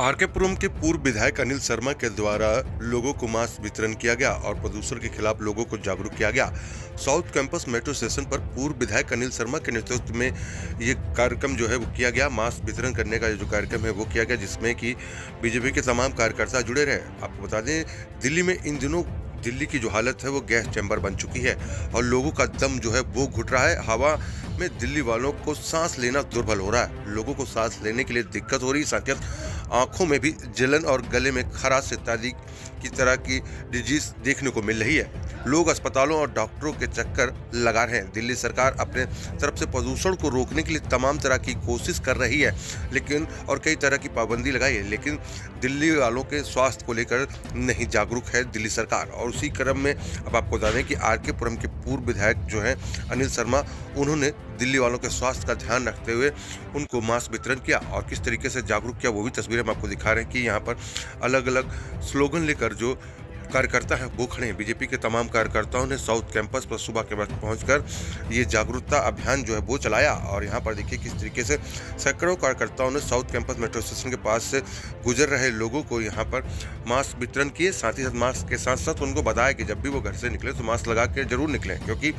आरकेपुरम के पूर्व विधायक अनिल शर्मा के द्वारा लोगों को मास्क वितरण किया गया और प्रदूषण के खिलाफ लोगों को जागरूक किया गया। साउथ कैंपस मेट्रो स्टेशन पर पूर्व विधायक अनिल शर्मा के नेतृत्व में ये कार्यक्रम जो है वो किया गया। मास्क वितरण करने का जो कार्यक्रम है वो किया गया, जिसमें कि बीजेपी के तमाम कार्यकर्ता जुड़े रहे। आपको बता दें, दिल्ली में इन दिनों दिल्ली की जो हालत है वो गैस चैम्बर बन चुकी है और लोगों का दम जो है वो घुट रहा है। हवा में दिल्ली वालों को सांस लेना दुर्बल हो रहा है, लोगों को सांस लेने के लिए दिक्कत हो रही है, साथ ही आंखों में भी जलन और गले में खराश इत्यादि की तरह की डिजीज देखने को मिल रही है। लोग अस्पतालों और डॉक्टरों के चक्कर लगा रहे हैं। दिल्ली सरकार अपने तरफ से प्रदूषण को रोकने के लिए तमाम तरह की कोशिश कर रही है, लेकिन और कई तरह की पाबंदी लगाई है, लेकिन दिल्ली वालों के स्वास्थ्य को लेकर नहीं जागरूक है दिल्ली सरकार। और उसी क्रम में अब आपको बता दें कि आरकेपुरम के पूर्व विधायक जो हैं अनिल शर्मा, उन्होंने दिल्ली वालों के स्वास्थ्य का ध्यान रखते हुए उनको मास्क वितरण किया और किस तरीके से जागरूक किया वो भी तस्वीरें हम आपको दिखा रहे हैं कि यहाँ पर अलग अलग स्लोगन लेकर जो कार्यकर्ता हैं वो खड़े हैं। बीजेपी के तमाम कार्यकर्ताओं ने साउथ कैंपस पर सुबह के वक्त पहुंचकर ये जागरूकता अभियान जो है वो चलाया और यहाँ पर देखिए किस तरीके से सैकड़ों कार्यकर्ताओं ने साउथ कैंपस मेट्रो स्टेशन के पास से गुजर रहे लोगों को यहाँ पर मास्क वितरण किए। साथ ही साथ मास्क के साथ साथ उनको बताया कि जब भी वो घर से निकले तो मास्क लगा के जरूर निकलें, क्योंकि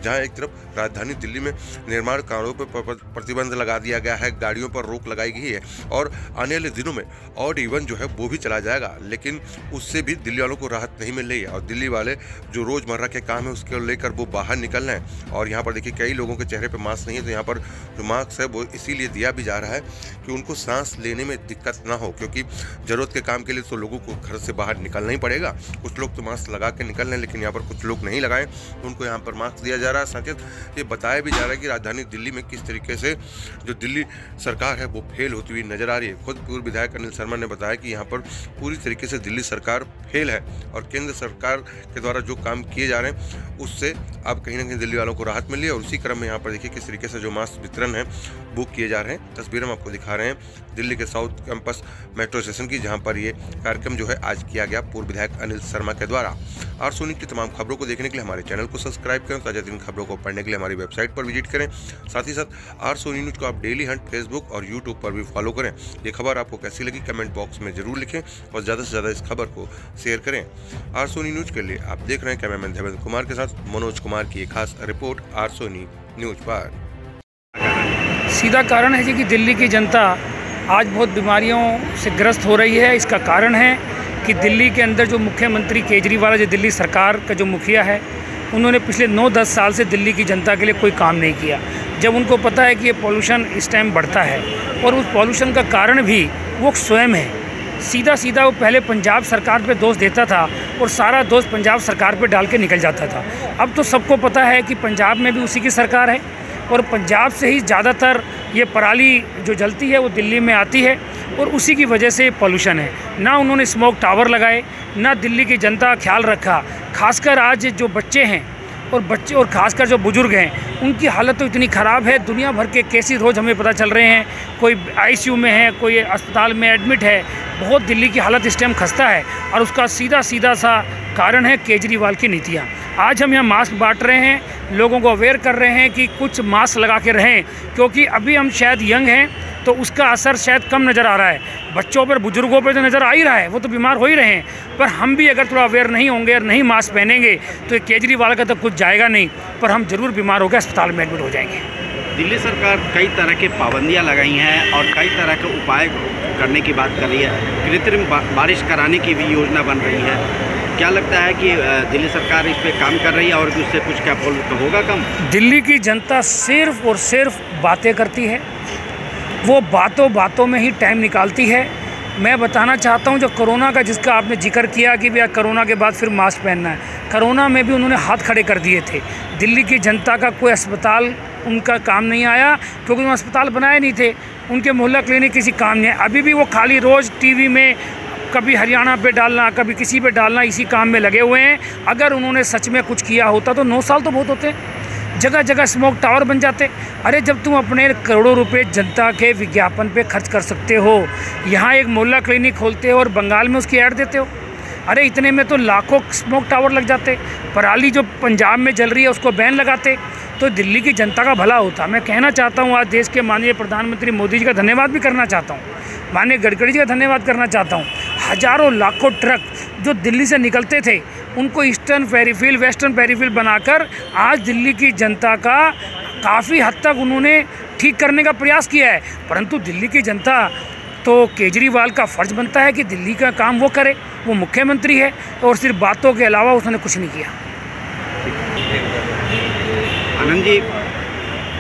जहाँ एक तरफ राजधानी दिल्ली में निर्माण कार्यों पर प्रतिबंध लगा दिया गया है, गाड़ियों पर रोक लगाई गई है और आने वाले दिनों में ऑड इवन जो है वो भी चला जाएगा, लेकिन उससे भी दिल्ली वालों को राहत नहीं मिल रही है और दिल्ली वाले जो रोजमर्रा के काम है उसके लेकर वो बाहर निकल रहे हैं। और यहाँ पर देखिए कई लोगों के चेहरे पे मास्क नहीं है, तो यहाँ पर जो मास्क है वो इसीलिए दिया भी जा रहा है कि उनको सांस लेने में दिक्कत ना हो, क्योंकि जरूरत के काम के लिए तो लोगों को घर से बाहर निकलना ही पड़ेगा। कुछ लोग तो मास्क लगा के निकल रहे हैं, लेकिन यहाँ पर कुछ लोग नहीं लगाए तो उनको यहाँ पर मास्क दिया जा रहा है। साथ ही ये बताया भी जा रहा है कि राजधानी दिल्ली में किस तरीके से जो दिल्ली सरकार है वो फेल होती हुई नजर आ रही है। खुद पूर्व विधायक अनिल शर्मा ने बताया कि यहाँ पर पूरी तरीके से दिल्ली सरकार फेल है और केंद्र सरकार के द्वारा जो काम किए जा रहे हैं उससे अब कहीं ना कहीं दिल्ली वालों को राहत मिली है। और उसी क्रम में यहाँ पर देखिए किस तरीके से जो मास्क वितरण है वो किए जा रहे हैं। तस्वीरें हम आपको दिखा रहे हैं दिल्ली के साउथ कैंपस मेट्रो स्टेशन की, जहां पर ये कार्यक्रम जो है आज किया गया पूर्व विधायक अनिल शर्मा के द्वारा। आरसो न्यूज की तमाम खबरों को देखने के लिए हमारे चैनल को सब्सक्राइब करें, ताजा दिन खबरों को पढ़ने के लिए हमारी वेबसाइट पर विजिट करें। साथ ही साथ आरसो न्यूज को आप डेली हंट फेसबुक और यूट्यूब पर भी फॉलो करें। ये खबर आपको कैसी लगी कमेंट बॉक्स में जरूर लिखें और ज़्यादा से ज़्यादा इस खबर को शेयर करें। आरसो न्यूज के लिए आप देख रहे हैं कैमरामैन देवेंद्र कुमार के साथ मनोज कुमार की एक खास रिपोर्ट आरसो न्यूज पर। सीधा कारण है जी कि दिल्ली की जनता आज बहुत बीमारियों से ग्रस्त हो रही है। इसका कारण है कि दिल्ली के अंदर जो मुख्यमंत्री केजरीवाल, जो दिल्ली सरकार का जो मुखिया है, उन्होंने पिछले 9-10 साल से दिल्ली की जनता के लिए कोई काम नहीं किया। जब उनको पता है कि ये पॉल्यूशन इस टाइम बढ़ता है और उस पॉल्यूशन का कारण भी वो स्वयं है, सीधा वो पहले पंजाब सरकार पे दोष देता था और सारा दोष पंजाब सरकार पे डाल के निकल जाता था। अब तो सबको पता है कि पंजाब में भी उसी की सरकार है और पंजाब से ही ज़्यादातर ये पराली जो जलती है वो दिल्ली में आती है और उसी की वजह से पॉल्यूशन है। ना उन्होंने स्मोक टावर लगाए, ना दिल्ली की जनता का ख्याल रखा। खासकर आज जो बच्चे हैं और खासकर जो बुज़ुर्ग हैं, उनकी हालत तो इतनी ख़राब है। दुनिया भर के केसेस रोज़ हमें पता चल रहे हैं, कोई आईसीयू में है, कोई अस्पताल में एडमिट है। बहुत दिल्ली की हालत इस टाइम खस्ता है और उसका सीधा सा कारण है केजरीवाल की नीतियाँ। आज हम यहाँ मास्क बांट रहे हैं, लोगों को अवेयर कर रहे हैं कि कुछ मास्क लगा के रहें, क्योंकि अभी हम शायद यंग हैं तो उसका असर शायद कम नज़र आ रहा है। बच्चों पर, बुजुर्गों पर तो नज़र आ ही रहा है, वो तो बीमार हो ही रहे हैं। पर हम भी अगर थोड़ा अवेयर नहीं होंगे और नहीं मास्क पहनेंगे तो ये केजरीवाल का तो कुछ जाएगा नहीं, पर हम ज़रूर बीमार होकर अस्पताल में एडमिट हो जाएंगे। दिल्ली सरकार कई तरह की पाबंदियां लगाई हैं और कई तरह के उपाय करने की बात कर रही है। कृत्रिम बारिश कराने की भी योजना बन रही है। क्या लगता है कि दिल्ली सरकार इस पे काम कर रही है और उससे कुछ क्या होगा कम? दिल्ली की जनता सिर्फ और सिर्फ बातें करती है, वो बातों में ही टाइम निकालती है। मैं बताना चाहता हूँ, जो कोरोना का जिसका आपने जिक्र किया कि भैया कोरोना के बाद फिर मास्क पहनना है, कोरोना में भी उन्होंने हाथ खड़े कर दिए थे। दिल्ली की जनता का कोई अस्पताल उनका काम नहीं आया, क्योंकि उन्होंने अस्पताल बनाए नहीं थे। उनके मोहल्ला क्लिनिक किसी काम नहीं है। अभी भी वो खाली रोज़ टीवी में कभी हरियाणा पे डालना, कभी किसी पे डालना, इसी काम में लगे हुए हैं। अगर उन्होंने सच में कुछ किया होता तो 9 साल तो बहुत होते। जगह जगह स्मोक टावर बन जाते। अरे जब तुम अपने करोड़ों रुपए जनता के विज्ञापन पे खर्च कर सकते हो, यहाँ एक मोहल्ला क्लिनिक खोलते हो और बंगाल में उसकी ऐड देते हो, अरे इतने में तो लाखों स्मोक टावर लग जाते। पराली जो पंजाब में जल रही है उसको बैन लगाते तो दिल्ली की जनता का भला होता। मैं कहना चाहता हूँ, आज देश के माननीय प्रधानमंत्री मोदी जी का धन्यवाद भी करना चाहता हूँ। माननीय गडकरी जी का धन्यवाद करना चाहता हूँ। हजारों लाखों ट्रक जो दिल्ली से निकलते थे उनको ईस्टर्न पेरीफील्ड, वेस्टर्न पेरीफील्ड बनाकर आज दिल्ली की जनता का काफ़ी हद तक उन्होंने ठीक करने का प्रयास किया है। परंतु दिल्ली की जनता तो केजरीवाल का फ़र्ज़ बनता है कि दिल्ली का काम वो करे, वो मुख्यमंत्री है और सिर्फ बातों के अलावा उसने कुछ नहीं किया। आनंद जी,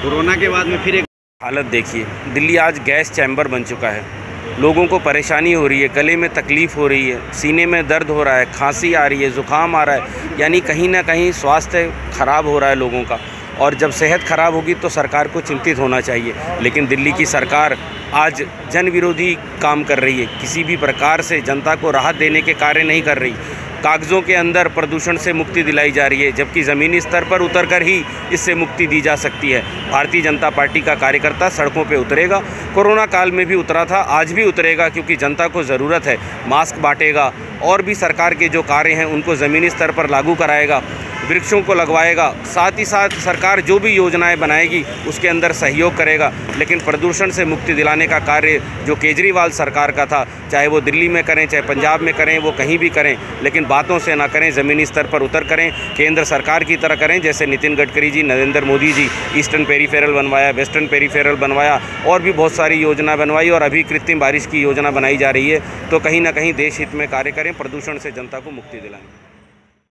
कोरोना के बाद में फिर एक हालत देखिए, दिल्ली आज गैस चैम्बर बन चुका है। लोगों को परेशानी हो रही है, गले में तकलीफ़ हो रही है, सीने में दर्द हो रहा है, खांसी आ रही है, ज़ुकाम आ रहा है, यानी कहीं ना कहीं स्वास्थ्य ख़राब हो रहा है लोगों का। और जब सेहत ख़राब होगी तो सरकार को चिंतित होना चाहिए। लेकिन दिल्ली की सरकार आज जन विरोधी काम कर रही है, किसी भी प्रकार से जनता को राहत देने के कार्य नहीं कर रही। कागज़ों के अंदर प्रदूषण से मुक्ति दिलाई जा रही है, जबकि ज़मीनी स्तर पर उतरकर ही इससे मुक्ति दी जा सकती है। भारतीय जनता पार्टी का कार्यकर्ता सड़कों पे उतरेगा, कोरोना काल में भी उतरा था, आज भी उतरेगा, क्योंकि जनता को ज़रूरत है। मास्क बांटेगा और भी सरकार के जो कार्य हैं उनको ज़मीनी स्तर पर लागू कराएगा, वृक्षों को लगवाएगा, साथ ही साथ सरकार जो भी योजनाएं बनाएगी उसके अंदर सहयोग करेगा। लेकिन प्रदूषण से मुक्ति दिलाने का कार्य जो केजरीवाल सरकार का था, चाहे वो दिल्ली में करें, चाहे पंजाब में करें, वो कहीं भी करें, लेकिन बातों से ना करें, ज़मीनी स्तर पर उतर करें, केंद्र सरकार की तरह करें। जैसे नितिन गडकरी जी, नरेंद्र मोदी जी ईस्टर्न पेरीफेरल बनवाया, वेस्टर्न पेरीफेरल बनवाया और भी बहुत सारी योजना बनवाई, और अभी कृत्रिम बारिश की योजना बनाई जा रही है। तो कहीं ना कहीं देश हित में कार्य करें, प्रदूषण से जनता को मुक्ति दिलाएं।